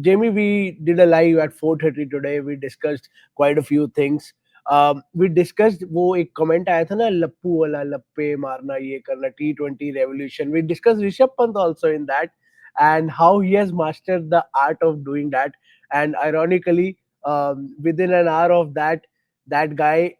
Jamie, we did a live at 4:30 today. We discussed quite a few things. We discussed वो एक comment आया था ना, लप्पू वाला, लप्पे मारना, ये करना, T20 revolution. We discussed Rishabh Pant also in that, and how he has mastered the art of doing that. And ironically, within an hour of that, that guy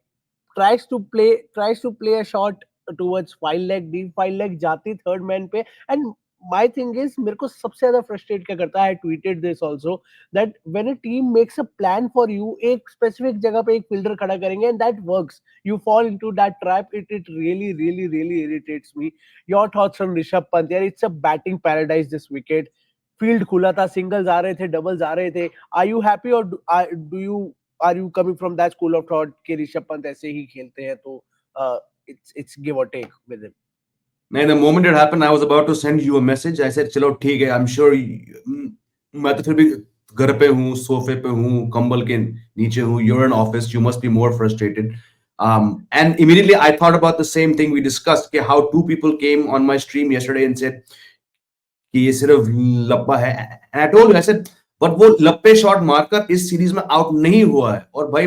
tries to play a shot towards 5 leg, deep 5 leg जाती third man पे. And my thing is, मेरे को सबसे ज्यादा frustrate क्या करता है, I tweeted this also, that when a team makes a plan for you, एक स्पेसिफिक जगह पे एक फील्डर खड़ा करेंगे and that works, you fall into that trap. It really really really irritates me. Your thoughts on Rishabh Pant? यार, it's a batting paradise this wicket. Field खुला था, singles आ रहे थे, डबल्स आ रहे थे. Are you happy, or do you are you coming from that school of thought कि ऋषभ पंत ऐसे ही खेलते हैं, तो it's give or take with him? नहीं, the moment it happened, I was about to send you a message. I said, चलो ठीक है, I'm sure मैं तो फिर भी घर पे हूँ, सोफे पे हूँ, कंबल के नीचे हूँ. You're in office, you must be more frustrated. And immediately I thought about the same thing we discussed, कि how two people came on my stream yesterday and said कि ये सिर्फ लप्पा है. And I told you, I said, but वो लप्पे shot मारकर इस series में out नहीं हुआ है, और भाई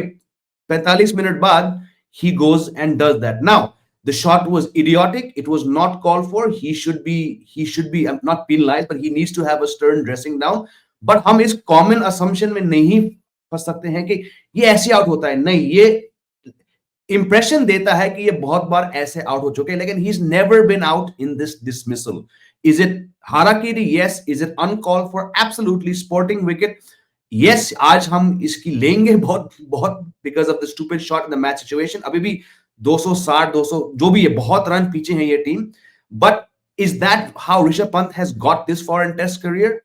45 मिनट बाद he goes and does that. Now the shot was idiotic. It was not called for. He should be not penalized, but he needs to have a stern dressing down. But हम इस common assumption में नहीं फंस सकते हैं कि ये ऐसे आउट होता है. नहीं, ये impression देता है कि ये बहुत बार ऐसे आउट हो चुके हैं, लेकिन he's never been out in this dismissal. Is it harakiri? Yes. Is it uncalled for? Absolutely. Sporting wicket. Yes. आज हम इसकी लेंगे बहुत बहुत because of the stupid shot in the match situation. अभी भी 260, 200 जो भी है, बहुत रन पीछे है ये team. But is that how Rishabh Pant has got this far in Test career?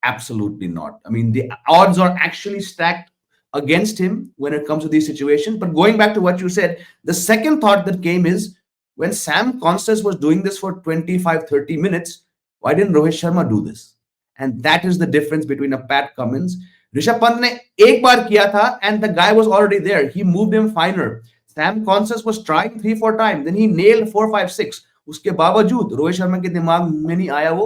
Absolutely not. I mean, the odds are actually stacked against him when it comes to these situations. But going back to what you said, the second thought that came is, when Sam Constance was doing this for 25, 30 minutes, why didn't Rohit Sharma do this? And that is the difference between a Pat Cummins. Rishabh Pant ने एक बार किया था and the guy was already there. He moved him finer. Sam Constance was trying 3-4 times, then he nailed 4-5-6. उसके बावजूद रोहित शर्मा के दिमाग में नहीं आया वो.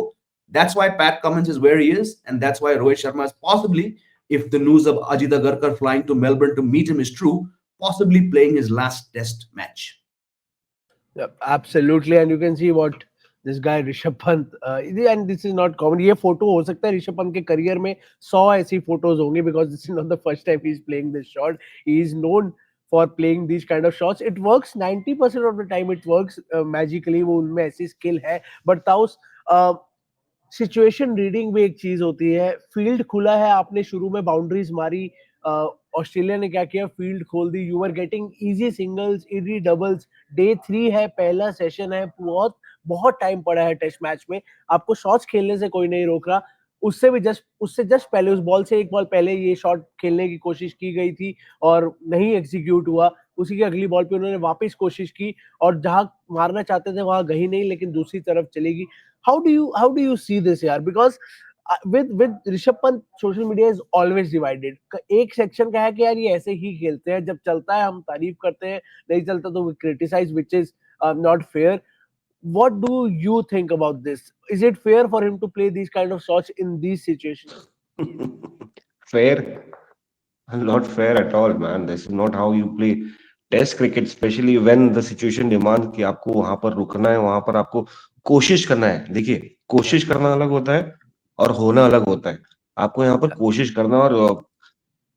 That's why Pat Cummins is where he is, and that's why Rohit Sharma is possibly, if the news of Ajit Agarkar flying to Melbourne to meet him is true, possibly playing his last Test match. Yeah, absolutely. And you can see what this guy Rishabh Pant, and this is not common. ये photo हो सकता है ऋषभ पंत के career में 100 ऐसी photos होंगी, because this is not the first time he's playing this shot. He is known for playing these kind of shots. It works 90% of the time. It works magically. वो उनमें ऐसी स्किल है. But taus situation reading भी एक चीज होती है. Field खुला है, आपने शुरू में बाउंड्रीज मारी, ऑस्ट्रेलिया ने क्या किया, फील्ड खोल दी, you are getting easy singles, easy doubles. Day 3 है, पहला सेशन है, बहुत बहुत टाइम पड़ा है टेस्ट मैच में. आपको शॉट्स खेलने से कोई नहीं रोक रहा. उससे जस्ट पहले, उस बॉल से एक बॉल पहले ये शॉट खेलने की कोशिश की गई थी और नहीं एग्जीक्यूट हुआ. उसी की अगली बॉल पे उन्होंने वापस कोशिश की और जहां मारना चाहते थे वहां गई नहीं, लेकिन दूसरी तरफ चलेगी. how do you see this यार? Because with Rishabh Pant, social media is always divided. एक सेक्शन का है कि यार ये ऐसे ही खेलते हैं, जब चलता है हम तारीफ करते हैं, नहीं चलता तो we criticise, which is not fair. What do you think about this? Is it fair for him to play these kind of shots in these situations? Fair? Not fair at all, man. This is not how you play Test cricket, especially when the situation demands कि आपको वहां पर रुकना है, वहां पर आपको कोशिश करना है. देखिए, कोशिश करना अलग होता है और होना अलग होता है. आपको यहाँ पर कोशिश करना, और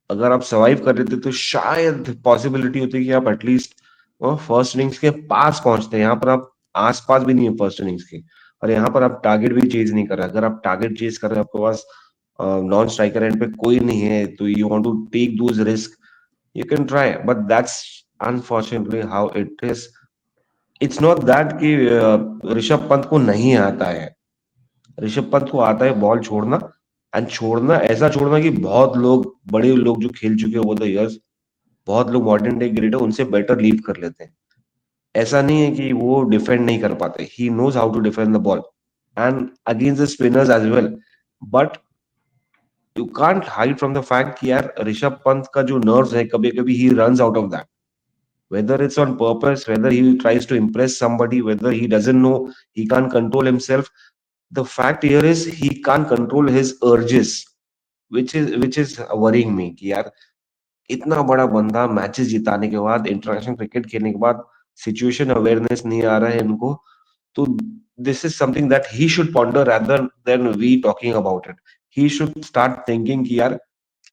अगर आप सर्वाइव कर लेते तो शायद पॉसिबिलिटी होती है कि आप एटलीस्ट फर्स्ट इनिंग्स के पास पहुंचते हैं. यहाँ पर आप आसपास भी नहीं है फर्स्ट इनिंग्स के, और यहाँ पर आप टारगेट भी चेज नहीं कर रहे. अगर आप टारगेट चेज कर रहे हैं, आपके पास नॉन स्ट्राइकर एंड पे कोई नहीं है, तो you want to take those risk, you can try, but that's unfortunately how it is. It's not that कि ऋषभ पंत को नहीं आता है. ऋषभ पंत को आता है बॉल छोड़ना, एंड छोड़ना ऐसा छोड़ना कि बहुत लोग, बड़े लोग जो खेल चुके ओवर द इयर्स, बहुत लोग मॉडर्न डे ग्रेड है, उनसे बेटर लीव कर लेते हैं. ऐसा नहीं है कि वो डिफेंड नहीं कर पाते. He knows how to defend the ball and against the spinners as well. But you can't hide from the fact कि यार ऋषभ पंत का जो nerves है, कभी कभी he runs out of that, whether it's on purpose, whether he tries to impress somebody, whether he doesn't know, he can't control himself. The fact here is he can't control his urges. which is worrying me कि यार इतना बड़ा बंदा matches जिताने के बाद, international cricket खेलने के बाद सिचुएशन अवेयरनेस नहीं आ रहा है इनको, तो this is something that he should ponder rather than we talking about it. He should start thinking कि यार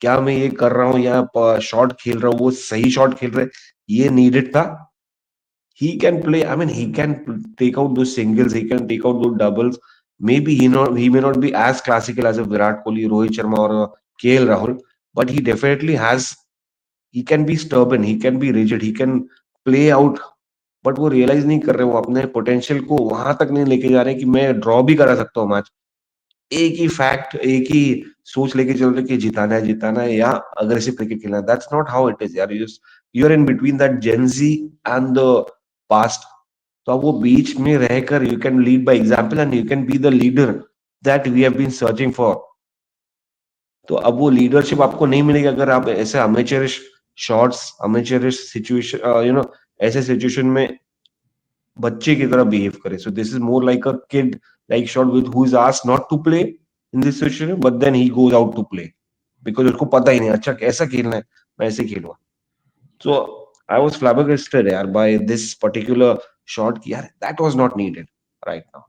क्या मैं ये कर रहा हूँ या शॉट खेल रहा हूँ, वो सही शॉट खेल रहे, ये नीडेड था. He can play. I mean, he can take out those singles. He can take out those doubles. Maybe he may not be as classical as a Virat Kohli, Rohit Sharma, or KL Rahul, but he definitely has. He can be stubborn. He can be rigid. He can play out. But वो realise नहीं कर रहे, वो अपने potential को वहां तक नहीं लेके जा रहे कि मैं ड्रॉ भी करा सकता हूँ मैच. एक ही फैक्ट, एक ही सोच लेके चल रहे कि जिताना है या अग्रेसिव क्रिकेट खेलना है. That's not how it is यार. You are in between that Gen Z and the past. तो अब वो बीच में रहकर you can lead by example and you can be the leader that we have been searching for. तो अब वो लीडरशिप आपको नहीं मिलेगी अगर आप ऐसे अमेचरिश शॉट्स, अमेचरिश सिचुएशन, ऐसे सिचुएशन में बच्चे की तरह बिहेव करे. So this is more like a kid like shot with who is asked not to play in this situation, but then he goes out to play because उसको पता ही नहीं अच्छा कैसा खेलना है, मैं ऐसे खेलूंगा. सो आई वाज फ्लैबरगेस्टेड यार बाय दिस पर्टिकुलर शॉट कि यार that was not needed right now.